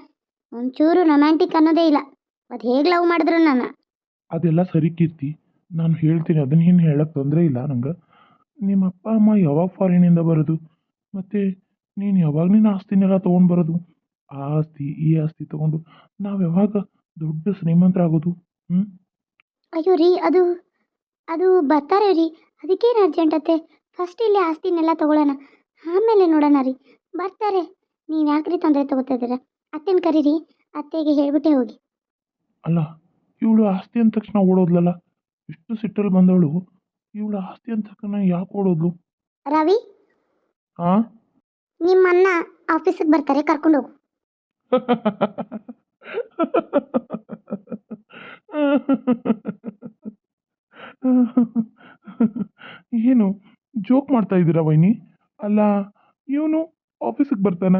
ಒಂಚೂರು ರೊಮ್ಯಾಂಟಿಕ್ ಅನ್ನೋದೇ ಇಲ್ಲ. ಅದು ಹೇಗೆ ಲವ್ ಮಾಡಿದ್ರು ನಾನು? ಅದೆಲ್ಲ ಸರಿ ಕೀರ್ತಿ, ನಾನು ಹೇಳ್ತೀನಿ, ಅದನ್ನ ಏನು ಹೇಳಕ್ಕೆ ತೊಂದರೆ ಇಲ್ಲ ನಂಗೆ. ನಿಮ್ಮ ಅಪ್ಪ ಅಮ್ಮ ಯಾವಾಗ ಫಾರಿನಿಂದ ಬರೋದು? ಮತ್ತು ನೀನು ಯಾವಾಗ ನಿನ್ನ ಆಸ್ತಿನೆಲ್ಲ ತೊಗೊಂಡು ಬರೋದು? ಆ ಆಸ್ತಿ ಈ ಆಸ್ತಿ ತೊಗೊಂಡು ನಾವು ಯಾವಾಗ ದೊಡ್ಡ ಶ್ರೀಮಂತರಾಗೋದು? ಅಯ್ಯೋ ರೀ, ಅದು ಅದು ಬರ್ತಾರೆ ರೀ, ಅದಕ್ಕೇನು ಅರ್ಜೆಂಟತ್ತೆ. ಫಸ್ಟ್ ಇಲ್ಲಿ ಆಸ್ತಿನೆಲ್ಲ ತೊಗೊಳ್ಳೋಣ, ಆಮೇಲೆ ನೋಡೋಣ ರೀ. ಬರ್ತಾರೆ. ನೀವು ಯಾಕ್ರಿ ತೊಂದರೆ ತೊಗೋತಾ ಇದ್ದೀರಾ? ಅತ್ತೆನ ಕರೀರಿ, ಅತ್ತೆಗೆ ಹೇಳ್ಬಿಟ್ಟೆ ಹೋಗಿ. ಅಲ್ಲ, ಇವಳು ಆಸ್ತಿ ಅಂದ ತಕ್ಷಣ ಓಡೋದ್ಲಲ್ಲ, ಇಷ್ಟು ಸಿಟ್ಟಲ್ಲಿ ಬಂದವಳು ಇವಳು ಆಸ್ತಿ ಅಂದ ತಕ್ಷಣ ಯಾಕೆ ಓಡೋದ್ಲು? ರವಿ, ಹಾಂ ನಿಮ್ಮನ್ನ ಆಫೀಸಿಗೆ ಬರ್ತಾರೆ, ಕರ್ಕೊಂಡು ಹೋಗು. ಏನು ಜೋಕ್ ಮಾಡ್ತಾ ಇದ್ದೀರಾ ವೈನಿ? ಅಲ್ಲ, ಇವನು ಆಫೀಸಿಗೆ ಬರ್ತಾನ?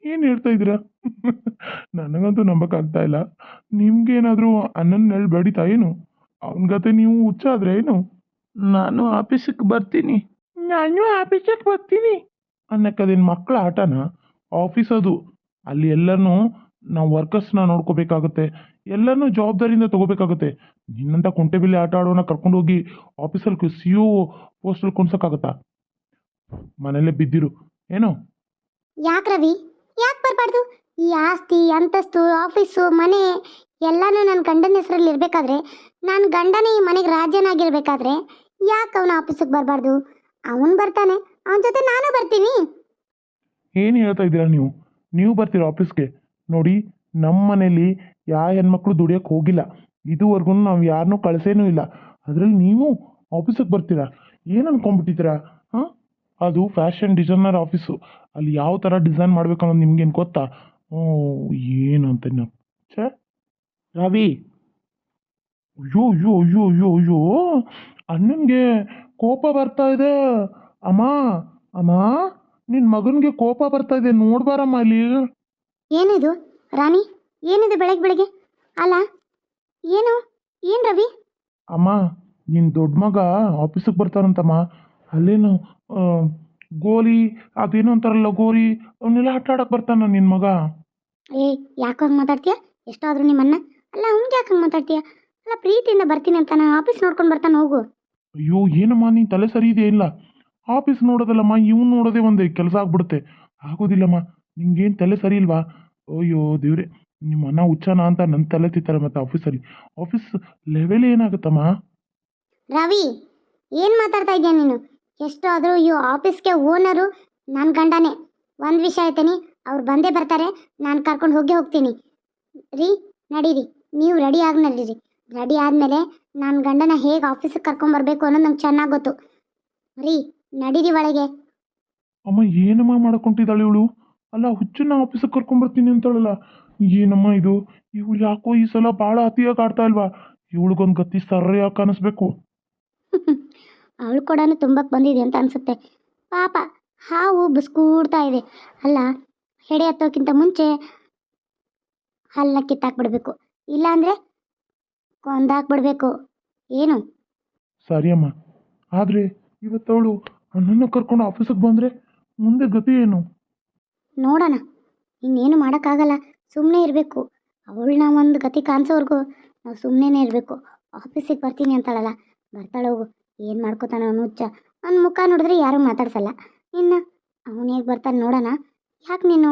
ಏನು ಹೇಳ್ತಾ ಇದ್ದೀರಾ? ನನಗಂತೂ ನಂಬಕ್ಕಾಗ್ತಾ ಇಲ್ಲ. ನಿಮ್ಗೇನಾದರೂ ಅನ್ನನ ನೆರಳು ಬಡಿತಾ ಏನು? ಅವನ ಗತೆ ನೀವು ಹುಚ್ಚಾದ್ರೆ ಏನು? ನಾನು ಆಫೀಸಿಗೆ ಬರ್ತೀನಿ, ನಾನು ಆಫೀಸಿಗೆ ಬರ್ತೀನಿ ಅನ್ನಕ್ಕದೇನು ಮಕ್ಕಳ ಆಟನ? ಆಫೀಸ್ ಅದು, ಅಲ್ಲಿ ಎಲ್ಲನೂ ನಾವು ವರ್ಕರ್ಸ್ನ ನೋಡ್ಕೋಬೇಕಾಗುತ್ತೆ, ಎಲ್ಲನೂ ಜವಾಬ್ದಾರಿಯಿಂದ ತೊಗೋಬೇಕಾಗುತ್ತೆ. ನಿನ್ನಂಥ ಕುಂಟೆಬಿಲ್ಲೆ ಆಟ ಆಡೋನ ಕರ್ಕೊಂಡೋಗಿ ಆಫೀಸಲ್ಲಿ CO ಪೋಸ್ಟಲ್ಲಿ ಕುಣ್ಸೋಕ್ಕಾಗತ್ತಾ? ಮನೇಲೇ ಬಿದ್ದಿರು ಏನೋ. ಯಾಕೆ ರವಿ, ಯಾಕೆ ಬರಬಾರ್ದು? ಈ ಆಸ್ತಿ ಅಂತಸ್ತು ಆಫೀಸು ಮನೆ ಎಲ್ಲನೂ ನನ್ನ ಗಂಡನ ಹೆಸರಲ್ಲಿ ಇರಬೇಕಾದ್ರೆ, ನಾನು ಗಂಡನೇ ಈ ಮನೆಗೆ ರಾಜ್ಯನಾಗಿರ್ಬೇಕಾದ್ರೆ ಯಾಕೆ ಅವನ ಆಫೀಸಿಗೆ ಬರಬಾರ್ದು? ಅವನು ಬರ್ತಾನೆ, ಅವನ ಜೊತೆ ನಾನು ಬರ್ತೀನಿ. ಏನು ಹೇಳ್ತಾ ಇದ್ದೀರಾ ನೀವು? ನೀವು ಬರ್ತೀರಾ ಆಫೀಸ್ಗೆ? ನೋಡಿ, ನಮ್ಮ ಮನೇಲಿ ಯಾವ ಹೆಣ್ಮಕ್ಳು ದುಡಿಯೋಕ್ಕೆ ಹೋಗಿಲ್ಲ, ಇದುವರೆಗೂ ನಾವು ಯಾರನ್ನೂ ಕಳಿಸೇನೂ ಇಲ್ಲ. ಅದರಲ್ಲಿ ನೀವು ಆಫೀಸಿಗೆ ಬರ್ತೀರಾ? ಏನು ಅನ್ಕೊಂಡ್ಬಿಟ್ಟಿದ್ದೀರಾ? ಹಾಂ, ಅದು ಫ್ಯಾಷನ್ ಡಿಸೈನರ್ ಆಫೀಸು. ಅಲ್ಲಿ ಯಾವ ಥರ ಡಿಸೈನ್ ಮಾಡಬೇಕು ಅನ್ನೋದು ನಿಮ್ಗೇನು ಗೊತ್ತಾ? ಏನು ಅಂತ ಛೇ ರವಿ, ಅಯ್ಯೋ ಅಯ್ಯೋ ಅಯ್ಯೋ ಅಯ್ಯೋ ಅಯ್ಯೋ ಅಣ್ಣನಿಗೆ ಕೋಪ ಬರ್ತಾ ಇದೆ. ಅಮ್ಮ, ಅಮ್ಮ, ನಿನ್ನ ಮಗನಿಗೆ ಕೋಪ ಬರ್ತಾ ಇದೆ, ನೋಡ್ಬಾರಮ್ಮ ಇಲ್ಲಿ. ಏನಿದು ರಾಣಿ, ಏನಿದು ಬೆಳಗ್ಗೆ ಬೆಳಗ್ಗೆ? ಅಲ್ಲ, ಏನು ಏನು ರವಿ? ಅಮ್ಮ, ನಿನ್ನ ದೊಡ್ಡ ಮಗ ಆಫೀಸಿಗೆ ಬರ್ತಾರಂತಮ್ಮ. ಅಲ್ಲೇನು ಆ, ಗೋಲಿ ಅದೇನೋ ಅಂತಾರಲ್ಲ ಗೋರಿ, ಅವನ್ನೆಲ್ಲ ಆಟ ಆಡಕ್ಕೆ ಬರ್ತಾನ ನಿನ್ನ ಮಗ. ಏ, ಯಾಕೆ ಹಂಗೆ ಮಾತಾಡ್ತೀಯ? ಎಷ್ಟಾದರೂ ನಿಮ್ಮನ್ನ. ಅಲ್ಲ, ಅವ್ನಿಗೆ ಯಾಕೆ ಹಂಗೆ ಮಾತಾಡ್ತೀಯ? ಅಲ್ಲ, ಪ್ರೀತಿಯಿಂದ ಬರ್ತೀನಿ ಅಂತ ನಾನು ಆಫೀಸ್ ನೋಡ್ಕೊಂಡು ಬರ್ತಾನೆ, ಹೋಗು. ಅಯ್ಯೋ ಏನಮ್ಮ, ನೀನು ತಲೆ ಸರಿ ಇದೆಯಾ ಇಲ್ಲ? ಆಫೀಸ್ ನೋಡೋದಲ್ಲಮ್ಮ, ಇವ್ನು ನೋಡೋದೇ ಒಂದು ಕೆಲಸ ಆಗ್ಬಿಡುತ್ತೆ. ಆಗೋದಿಲ್ಲಮ್ಮ, ನಿಂಗೇನು ತಲೆ ಸರಿ ಇಲ್ವಾ? ಅಯ್ಯೋ ದೇವ್ರೆ, ನಿಮ್ಮ ಅಣ್ಣ ಹುಚ್ಚನ ಅಂತ ನನ್ನ ತಲೆ ತಿತ್ತಾರೆ ಮತ್ತೆ ಆಫೀಸಲ್ಲಿ. Office level ಏನಾಗುತ್ತಮ್ಮ? ರವಿ, ಏನು ಮಾತಾಡ್ತಾ ಇದೀಯ ನೀನು? ಎಷ್ಟು ಆದರೂ ಈ ಆಫೀಸ್ಗೆ ಓನರು ನನ್ನ ಗಂಡನೇ. ಒಂದು ವಿಷಯ ಆಯ್ತೇನಿ, ಅವ್ರು ಬಂದೇ ಬರ್ತಾರೆ, ನಾನು ಕರ್ಕೊಂಡು ಹೋಗೇ ಹೋಗ್ತೀನಿ. ರೀ, ನಡೀರಿ, ನೀವು ರೆಡಿ ಆಗಿ ನಡೀರಿ. ರೆಡಿ ಆದಮೇಲೆ ನನ್ನ ಗಂಡನ ಹೇಗೆ ಆಫೀಸಿಗೆ ಕರ್ಕೊಂಬರ್ಬೇಕು ಅನ್ನೋದು ನಂಗೆ ಚೆನ್ನಾಗಿ ಗೊತ್ತು. ರೀ, ನಡೀರಿ ಒಳಗೆ. ಅಮ್ಮ, ಏನಮ್ಮ ಮಾಡ್ಕೊಂತಿದ್ದಾಳೆ ಇವಳು? ಅಲ್ಲ, ಹುಚ್ಚನ್ನ ಆಫೀಸಿಗೆ ಕರ್ಕೊಂಬರ್ತೀನಿ ಅಂತಾಳಲ್ಲ, ಏನಮ್ಮ ಇದು? ಇವಳು ಯಾಕೋ ಈ ಸಲ ಭಾಳ ಅತಿಯಾಗಿ ಆಡ್ತಾ ಇಲ್ವಾ? ಇವಳಿಗೊಂದು ಗತಿ ಸರಿಯಾಗಿ ಕಾಣಿಸ್ಬೇಕು. ಅವಳು ಕೂಡ ತುಂಬಕ್ಕೆ ಬಂದಿದೆ ಅಂತ ಅನಿಸುತ್ತೆ. ಪಾಪ, ಹಾವು ಬಸ್ಕೂಡ್ತಾ ಇದೆ. ಅಲ್ಲ, ಹೆಡೆ ಹತ್ತೋಕ್ಕಿಂತ ಮುಂಚೆ ಹಲ್ಲ ಕಿತ್ತಾಕ್ಬಿಡ್ಬೇಕು, ಇಲ್ಲಾಂದರೆ ಕೊಂದಾಕ್ಬಿಡ್ಬೇಕು. ಏನು? ಸರಿ ಅಮ್ಮ, ಆದರೆ ಇವತ್ತವಳು ಅಣ್ಣನ ಕರ್ಕೊಂಡು ಆಫೀಸಿಗೆ ಬಂದರೆ ಮುಂದೆ ಗತಿ ಏನು? ನೋಡೋಣ, ಇನ್ನೇನು ಮಾಡೋಕ್ಕಾಗಲ್ಲ, ಸುಮ್ಮನೆ ಇರಬೇಕು. ಅವಳನ್ನ ಒಂದು ಗತಿ ಕಾಣಿಸೋವರೆಗೂ ನಾವು ಸುಮ್ಮನೆ ಇರಬೇಕು. ಆಫೀಸಿಗೆ ಬರ್ತೀನಿ ಅಂತಾಳಲ್ಲ, ಬರ್ತಾಳೆ, ಹೋಗು. ಏನು ಮಾಡ್ಕೋತಾನೆ ಅವನು ಹುಚ್ಚ. ಅವ್ನ ಮುಖ ನೋಡಿದ್ರೆ ಯಾರೂ ಮಾತಾಡ್ಸಲ್ಲ. ಇನ್ನು ಅವನು ಹೇಗೆ ಬರ್ತಾನೆ ನೋಡೋಣ. ಯಾಕೆ ನೀನು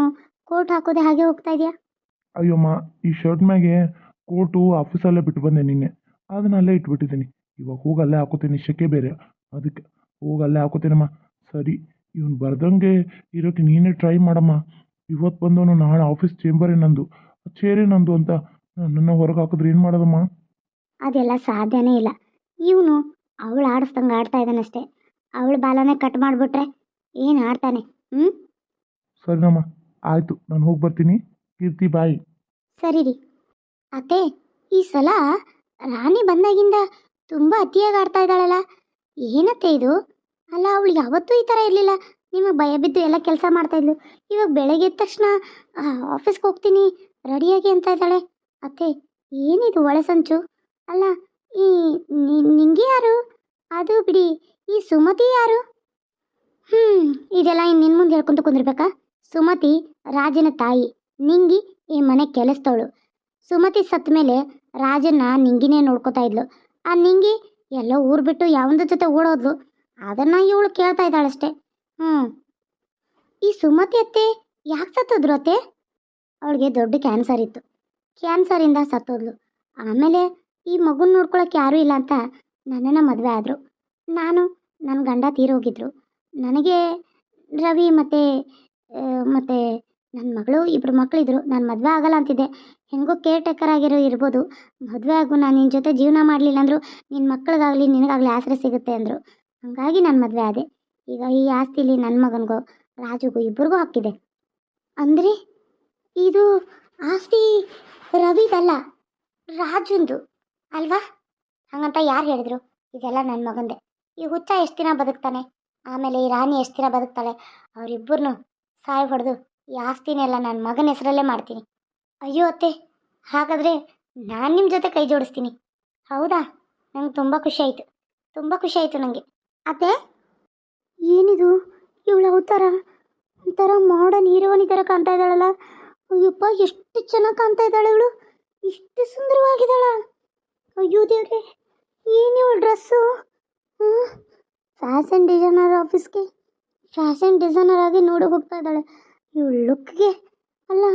ಕೋಟ್ ಹಾಕೋದೆ ಹಾಗೆ ಹೋಗ್ತಾ ಇದೆಯಾ? ಅಯ್ಯಮ್ಮ, ಈ ಶರ್ಟ್ ಮ್ಯಾಗೆ ಕೋಟು ಆಫೀಸಲ್ಲೇ ಬಿಟ್ಟು ಬಂದೆ ನಿನ್ನೆ, ಅದನ್ನ ಅಲ್ಲೇ ಇಟ್ಬಿಟ್ಟಿದ್ದೀನಿ. ಇವಾಗ ಹೋಗಿ ಅಲ್ಲೇ ಹಾಕೋತೀನಿ, ಶೆಕೆ ಬೇರೆ, ಅದಕ್ಕೆ ಹೋಗಿ ಅಲ್ಲೇ ಹಾಕೋತೀನಮ್ಮ. ಸರಿ, ಇವನು ಬರ್ದಂಗೆ ಇರೋಕ್ಕೆ ನೀನೇ ಟ್ರೈ ಮಾಡಮ್ಮ. ಇವತ್ತು ಬಂದವನು ನಾಳೆ ಆಫೀಸ್ ಚೇಂಬರೇ ನಂದು, ಚೇರೇ ನಂದು ಅಂತ ನನ್ನನ್ನು ಹೊರಗೆ ಹಾಕಿದ್ರೆ ಏನು ಮಾಡೋದಮ್ಮ? ಅದೆಲ್ಲ ಸಾಧ್ಯನೇ ಇಲ್ಲ. ಇವನು ಅವಳು ಆಡಿಸ್ದಂಗೆ ಆಡ್ತಾ ಇದ್ದಾನಷ್ಟೇ. ಅವಳು ಬಾಲನೇ ಕಟ್ ಮಾಡಿಬಿಟ್ರೆ ಏನು ಆಡ್ತಾನೆ? ಹ್ಞೂ, ಸರಿನಮ್ಮ, ಆಯಿತು, ನಾನು ಹೋಗಿ ಬರ್ತೀನಿ. ಕೀರ್ತಿ, ಬಾಯ್. ಸರಿ ರೀ. ಅತ್ತೆ, ಈ ಸಲ ರಾಣಿ ಬಂದಾಗಿಂದ ತುಂಬ ಅತಿಯಾಗಿ ಆಡ್ತಾ ಇದ್ದಾಳಲ್ಲ, ಏನತ್ತೆ ಇದು? ಅಲ್ಲ, ಅವಳು ಯಾವತ್ತೂ ಈ ಥರ ಇರಲಿಲ್ಲ. ನಿಮಗೆ ಭಯ ಬಿದ್ದು ಎಲ್ಲ ಕೆಲಸ ಮಾಡ್ತಾಯಿದ್ಲು. ಇವಾಗ ಬೆಳಗ್ಗೆ ಎದ್ದ ತಕ್ಷಣ ಆಫೀಸ್ಗೆ ಹೋಗ್ತೀನಿ ರೆಡಿಯಾಗಿ ಅಂತ ಇದ್ದಾಳೆ. ಅತ್ತೆ, ಏನಿದು ಒಳೆ ಸಂಚು? ಅಲ್ಲ, ಈ ನಿಂಗೆ ಯಾರು? ಅದು ಬಿಡಿ, ಈ ಸುಮತಿ ಯಾರು? ಇದೆಲ್ಲ ಇನ್ನು ನಿನ್ನ ಮುಂದೆ ಹೇಳ್ಕೊಂತ ಕುಂದಿರ್ಬೇಕಾ? ಸುಮತಿ ರಾಜನ ತಾಯಿ, ನಿಂಗಿ ಈ ಮನೆ ಕೆಲಸದವಳು. ಸುಮತಿ ಸತ್ತ ಮೇಲೆ ರಾಜನ್ನ ನಿಂಗಿನೇ ನೋಡ್ಕೋತಾ ಇದ್ಲು. ಆ ನಿಂಗಿ ಎಲ್ಲ ಊರು ಬಿಟ್ಟು ಯಾವಂದ ಜೊತೆ ಓಡೋದ್ಲು, ಅದನ್ನು ಇವಳು ಕೇಳ್ತಾ ಇದ್ದಾಳಷ್ಟೆ. ಈ ಸುಮತಿ ಅತ್ತೆ ಯಾಕೆ ಸತ್ತೋದ್ರು ಅತ್ತೆ? ಅವಳಿಗೆ ದೊಡ್ಡ ಕ್ಯಾನ್ಸರ್ ಇತ್ತು, ಕ್ಯಾನ್ಸರಿಂದ ಸತ್ತೋದ್ಲು. ಆಮೇಲೆ ಈ ಮಗುನ ನೋಡ್ಕೊಳಕ್ಕೆ ಯಾರೂ ಇಲ್ಲ ಅಂತ ನನ್ನನ್ನು ಮದುವೆ ಆದರು. ನನ್ನ ಗಂಡ ತೀರೋಗಿದ್ರು. ನನಗೆ ರವಿ ಮತ್ತು ಮತ್ತು ನನ್ನ ಮಗಳು, ಇಬ್ಬರು ಮಕ್ಕಳಿದ್ರು. ನಾನು ಮದುವೆ ಆಗಲ್ಲ ಅಂತಿದ್ದೆ. ಹೆಂಗೋ ಕೇರ್ ಟೇಕರ್ ಆಗಿರೋ ಇರ್ಬೋದು, ಮದುವೆ ಆಗು, ನಾನು ನಿನ್ನ ಜೊತೆ ಜೀವನ ಮಾಡಲಿಲ್ಲ ಅಂದರು ನಿನ್ನ ಮಕ್ಕಳಿಗಾಗಲಿ ನಿನಗಾಗಲಿ ಆಸರೆ ಸಿಗುತ್ತೆ ಅಂದರು. ಹಾಗಾಗಿ ನಾನು ಮದುವೆ ಆದೆ. ಈಗ ಈ ಆಸ್ತಿಲಿ ನನ್ನ ಮಗನಿಗೂ ರಾಜುಗೂ ಇಬ್ಬರಿಗೂ ಹಾಕಿದೆ. ಅಂದರೆ ಇದು ಆಸ್ತಿ ರವಿದಲ್ಲ, ರಾಜುಂದು ಅಲ್ವಾ? ಹಾಗಂತ ಯಾರು ಹೇಳಿದ್ರು? ಇದೆಲ್ಲ ನನ್ನ ಮಗಂದೆ. ಈ ಹುಚ್ಚ ಎಷ್ಟು ದಿನ ಬದುಕ್ತಾನೆ, ಆಮೇಲೆ ಈ ರಾಣಿ ಎಷ್ಟು ದಿನ ಬದುಕ್ತಾಳೆ, ಅವರಿಬ್ಬರನ್ನು ಸಾಯಿ ಹೊಡೆದು ಈ ಆಸ್ತಿನೆಲ್ಲ ನನ್ನ ಮಗನ ಹೆಸರಲ್ಲೇ ಮಾಡ್ತೀನಿ. ಅಯ್ಯೋ ಅತ್ತೆ, ಹಾಗಾದರೆ ನಾನು ನಿಮ್ಮ ಜೊತೆ ಕೈ ಜೋಡಿಸ್ತೀನಿ. ಹೌದಾ? ನಂಗೆ ತುಂಬ ಖುಷಿ ಆಯಿತು, ತುಂಬ ಖುಷಿ ಆಯಿತು ನನಗೆ. ಅತ್ತೆ, ಏನಿದು? ಇವಳು ಅವತಾರ ಒಂಥರ ಮಾಡರ್ನ್ ಹೀರೋಯಿನ್ ಥರ ಕಾಣ್ತಾ ಇದ್ದಾಳಲ್ಲ. ಅಯ್ಯಪ್ಪ, ಎಷ್ಟು ಚೆನ್ನಾಗಿ ಕಾಣ್ತಾ ಇದ್ದಾಳೆ ಇವಳು, ಇಷ್ಟು ಸುಂದರವಾಗಿದ್ದಾಳ. ಅಯ್ಯೋ ದೇವ್ರೆ, ಏನು ಇವಳು ಡ್ರೆಸ್ಸು? ಫ್ಯಾಷನ್ ಡಿಸೈನರ್ ಆಫೀಸ್ಗೆ ಫ್ಯಾಷನ್ ಡಿಸೈನರ್ ಆಗಿ ನೋಡಿ ಹೋಗ್ತಾ ಇದ್ದಾಳೆ. ಇವಳು ಲುಕ್ಗೆ, ಅಲ್ಲ,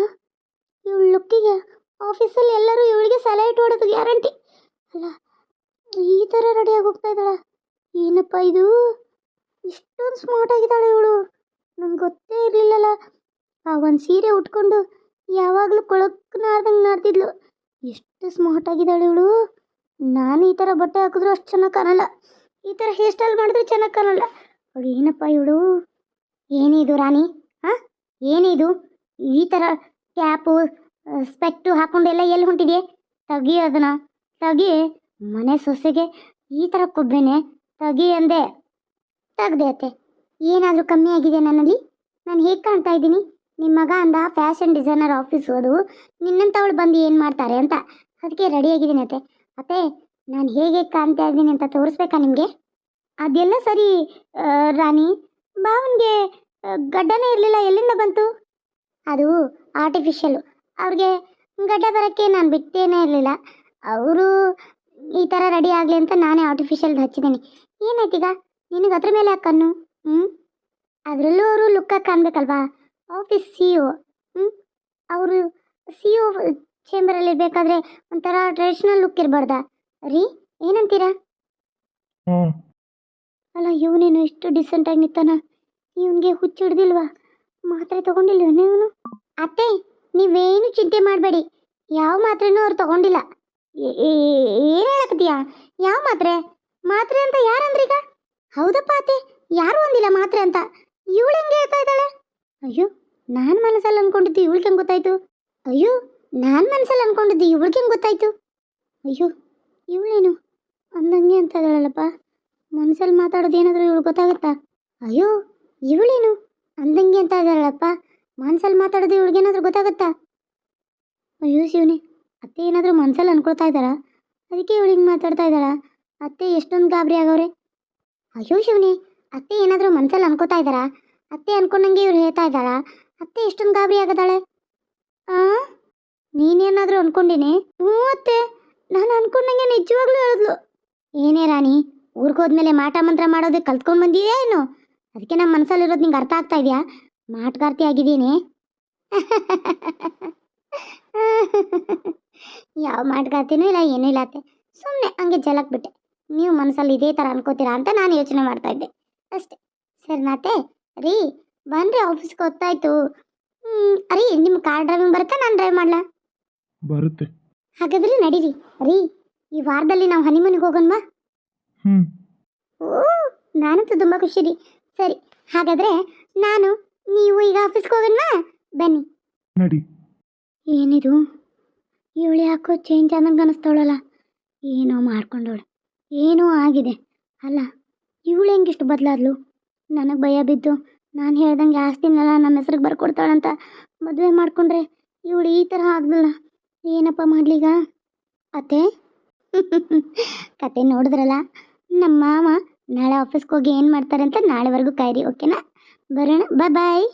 ಇವಳು ಲುಕ್ಕಿಗೆ ಆಫೀಸಲ್ಲಿ ಎಲ್ಲರೂ ಇವಳಿಗೆ ಸಲಹೆ ಹೊಡೋದು ಗ್ಯಾರಂಟಿ. ಅಲ್ಲ, ಈ ಥರ ರೆಡಿಯಾಗಿ ಹೋಗ್ತಾ ಇದ್ದಾಳೆ. ಏನಪ್ಪ ಇದು, ಇಷ್ಟೊಂದು ಸ್ಮಾರ್ಟ್ ಆಗಿದ್ದಾಳೆ ಇವಳು, ನಂಗೆ ಗೊತ್ತೇ ಇರಲಿಲ್ಲಲ್ಲ. ಆ ಒಂದು ಸೀರೆ ಉಟ್ಕೊಂಡು ಯಾವಾಗಲೂ ಕೊಳಕ್ನಾರ್ದಂಗೆ ನಾಡ್ತಿದ್ಲು. ಎಷ್ಟು ಸ್ಮಾರ್ಟ್ ಆಗಿದ್ದಾಳೆ ಇವಳು. ನಾನು ಈ ಥರ ಬಟ್ಟೆ ಹಾಕಿದ್ರೂ ಅಷ್ಟು ಚೆನ್ನಾಗಿ ಕಾಣಲ್ಲ, ಈ ಥರ ಹೇರ್ ಸ್ಟೈಲ್ ಮಾಡಿದ್ರೆ ಚೆನ್ನಾಗಿ ಕಾಣಲ್ಲ. ಅವಳು ಏನಪ್ಪ ಇವಳು? ಏನಿದು ರಾಣಿ? ಹಾಂ, ಏನಿದು? ಈ ಥರ ಕ್ಯಾಪು ಸ್ಪೆಕ್ಟು ಹಾಕ್ಕೊಂಡೆಲ್ಲ ಎಲ್ಲಿ ಹೊಂಟಿದೆ? ತೆಗಿ ಅದನ್ನು, ತೆಗಿ. ಮನೆ ಸೊಸೆಗೆ ಈ ಥರ ಕೊಬ್ಬೇನೆ ತೆಗಿ ಅಂದೆ. ತೆಗ್ದೆ ಅತ್ತೆ. ಏನಾದರೂ ಕಮ್ಮಿ ಆಗಿದೆ ನನ್ನಲ್ಲಿ? ನಾನು ಹೇಗೆ ಕಾಣ್ತಾ ಇದ್ದೀನಿ? ನಿಮ್ಮ ಮಗ ಅಂದ ಫ್ಯಾಷನ್ ಡಿಸೈನರ್ ಆಫೀಸ್ ಹೋದು ನಿನ್ನಂಥವಳು ಬಂದು ಏನು ಮಾಡ್ತಾರೆ ಅಂತ. ಅದಕ್ಕೆ ರೆಡಿಯಾಗಿದ್ದೀನಿ ಅತ್ತೆ. ಅತ್ತೆ, ನಾನು ಹೇಗೆ ಕಾಣ್ತಾ ಇದ್ದೀನಿ ಅಂತ ತೋರಿಸ್ಬೇಕಾ ನಿಮಗೆ? ಅದೆಲ್ಲ ಸರಿ ರಾಣಿ. ಭಾವನ್ಗೆ ಗಡ್ಡನೇ ಇರಲಿಲ್ಲ, ಎಲ್ಲಿಂದ ಬಂತು? ಅದು ಆರ್ಟಿಫಿಷಿಯಲು. ಅವ್ರಿಗೆ ಗಡ್ಡ ಬರೋಕ್ಕೆ ನಾನು ಬಿಟ್ಟೇನೇ ಇರಲಿಲ್ಲ. ಅವರು ಈ ಥರ ರೆಡಿ ಆಗಲಿ ಅಂತ ನಾನೇ ಆರ್ಟಿಫಿಷಿಯಲ್ದು ಹಚ್ಚಿದ್ದೀನಿ. ಏನಾಯ್ತೀಗ ನಿನಗೆ ಅದ್ರ ಮೇಲೆ ಯಾಕೆ ಕಣ್ಣು? ಅದರಲ್ಲೂ ಅವರು ಲುಕ್ಕಾಗಿ ಕಾಣಬೇಕಲ್ವಾ? Office CEO. ಅವರು CEO ಚೇಂಬರಲ್ಲಿ ಇರಬೇಕಾದ್ರೆ ಒಂಥರ ಟ್ರೆಡಿಷ್ನಲ್ ಲುಕ್ ಇರಬಾರ್ದಾ ರೀ? ಏನಂತೀರಾ? ಅಲ್ಲ, ಇವನೇನು ಇಷ್ಟು ಡಿಸೆಂಟಾಗಿ ನಿಂತಾನ? ಇವನಿಗೆ ಹುಚ್ಚು ಹಿಡ್ದಿಲ್ವಾ? ಮಾತ್ರೆ ತಗೊಂಡಿಲ್ವ ನೀವು? ಅತ್ತೆ, ನೀವೇನು ಚಿಂತೆ ಮಾಡಬೇಡಿ. ಯಾವ ಮಾತ್ರೆನೂ ಅವ್ರು ತಗೊಂಡಿಲ್ಲ. ಏನು ಹೇಳಕತ್ತೀಯಾ? ಯಾವ ಮಾತ್ರೆ? ಮಾತ್ರೆ ಅಂತ ಯಾರಂದ್ರೀಗ? ಹೌದಪ್ಪ ಅತ್ತೆ, ಯಾರು ಅಂದಿಲ್ಲ ಮಾತ್ರೆ ಅಂತ. ಇವಳು ಹೆಂಗೆ ಹೇಳ್ತಾ ಇದ್ದಾಳೆ? ಅಯ್ಯೋ, ನಾನು ಮನಸ್ಸಲ್ಲಿ ಅನ್ಕೊಂಡಿದ್ದು ಇವಳಿಗೆ ಹೆಂಗೆ ಗೊತ್ತಾಯ್ತು? ಅಯ್ಯೋ, ನಾನು ಮನಸ್ಸಲ್ಲಿ ಅನ್ಕೊಂಡಿದ್ದು ಇವಳಿಗೆ ಹೆಂಗೆ ಗೊತ್ತಾಯ್ತು? ಅಯ್ಯೋ, ಇವಳೇನು ಅಂದಂಗೆ ಅಂತ ಇದ್ದಾಳಲ್ಲಪ್ಪ. ಮನಸ್ಸಲ್ಲಿ ಮಾತಾಡೋದು ಏನಾದರೂ ಇವಳು ಗೊತ್ತಾಗುತ್ತಾ? ಅಯ್ಯೋ, ಇವಳೇನು ಅಂದಂಗೆ ಅಂತ ಇದ್ದಾಳಪ್ಪ. ಮನಸ್ಸಲ್ಲಿ ಮಾತಾಡೋದು ಇವಳಿಗೇನಾದರೂ ಗೊತ್ತಾಗುತ್ತಾ? ಅಯ್ಯೋ ಶಿವನೇ, ಅತ್ತೆ ಏನಾದರೂ ಮನಸ್ಸಲ್ಲಿ ಅನ್ಕೊಳ್ತಾ ಇದ್ದಾರಾ? ಅದಕ್ಕೆ ಇವಳಿಗೆ ಮಾತಾಡ್ತಾ ಇದ್ದಾಳಾ? ಅತ್ತೆ ಎಷ್ಟೊಂದು ಗಾಬರಿ ಆಗವ್ರೆ. ಅಯ್ಯೋ ಶಿವನೇ, ಅತ್ತೆ ಏನಾದರೂ ಮನಸ್ಸಲ್ಲಿ ಅನ್ಕೋತಾ ಇದ್ದಾರಾ? ಅತ್ತೆ ಅನ್ಕೊಂಡಂಗೆ ಇವ್ರು ಹೇಳ್ತಾ ಇದ್ದಾಳಾ? ಅತ್ತೆ ಎಷ್ಟೊಂದು ಗಾಬರಿ ಆಗದಾಳೆ? ನೀನೇನಾದರೂ ಅನ್ಕೊಂಡಿನಿ? ಹ್ಞೂ ಅತ್ತೆ, ನಾನು ಅನ್ಕೊಂಡಂಗೆ ನಿಜವಾಗ್ಲೂ ಹೇಳಿದ್ಲು. ಏನೇ ರಾಣಿ, ಊರಿಗೆ ಹೋದ್ಮೇಲೆ ಮಾಟ ಮಂತ್ರ ಮಾಡೋದಕ್ಕೆ ಕಲ್ತ್ಕೊಂಡು ಬಂದಿದೆಯಾ ಏನು? ಅದಕ್ಕೆ ನಮ್ಮ ಮನಸ್ಸಲ್ಲಿರೋದು ನಿಂಗೆ ಅರ್ಥ ಆಗ್ತಾ ಇದೆಯಾ? ಮಾಟಗಾರ್ತಿ ಆಗಿದ್ದೀನಿ. ಯಾವ ಮಾಟಗಾರ್ತಿನೂ ಇಲ್ಲ, ಏನೂ ಇಲ್ಲ ಅತ್ತೆ. ಸುಮ್ಮನೆ ಹಂಗೆ ಜಲಕ್ ಬಿಟ್ಟೆ. ನೀವು ಮನಸ್ಸಲ್ಲಿ ಇದೇ ಥರ ಅನ್ಕೋತೀರಾ ಅಂತ ನಾನು ಯೋಚನೆ ಮಾಡ್ತಾ ಇದ್ದೆ ಅಷ್ಟೇ. ಸರಿನಾತೆ ರೀ, ಬನ್ನಿರಿ, ಆಫೀಸ್ಗೆ ಹೊತ್ತಾಯ್ತು. ರೀ, ನಿಮ್ಮ ಕಾರ್ ಡ್ರೈವಿಂಗ್ ಬರುತ್ತಾ? ನಾನು ಡ್ರೈವ್ ಮಾಡಲಾ? ಬರುತ್ತೆ. ಹಾಗಾದ್ರೆ ನಡೀರಿ ರೀ, ಈ ವಾರದಲ್ಲಿ ನಾವು ಹನಿಮೂನಿಗೆ ಹೋಗೋಣವಾ? ಓ, ನಾನಂತೂ ತುಂಬ ಖುಷಿ ರೀ. ಸರಿ, ಹಾಗಾದರೆ ನೀವು ಈಗ ಆಫೀಸ್ಗೆ ಹೋಗೋಣವಾ? ಬನ್ನಿ. ನಡಿ. ಏನಿದು, ಇವಳು ಯಾಕೋ ಚೇಂಜ್ ಆದಂಗೆ ಅನಿಸ್ತಾಳಲ್ಲ? ಏನೋ ಮಾಡ್ಕೊಂಡವಳು, ಏನೋ ಆಗಿದೆ. ಅಲ್ಲ, ಇವಳು ಹೆಂಗಿಷ್ಟು ಬದಲಾದ್ಲು? ನನಗೆ ಭಯ ಬಿದ್ದು ನಾನು ಹೇಳ್ದಂಗೆ ಆಸ್ತಿನೆಲ್ಲ ನಮ್ಮ ಹೆಸ್ರಿಗೆ ಬರ್ಕೊಡ್ತಾಳಂತ ಮದುವೆ ಮಾಡಿಕೊಂಡ್ರೆ ಇವಳು ಈ ಥರ ಆಗಲ್ಲ. ಏನಪ್ಪ ಮಾಡ್ಲೀಗ? ಅತ್ತೆ, ಕತೆ ನೋಡಿದ್ರಲ್ಲ, ನಮ್ಮ ಮಾವ ನಾಳೆ ಆಫೀಸ್ಗೆ ಹೋಗಿ ಏನು ಮಾಡ್ತಾರೆ ಅಂತ ನಾಳೆವರೆಗೂ ಕಾಯಿರಿ, ಓಕೆನಾ? ಬರೋಣ, ಬಾಯ್ ಬಾಯ್.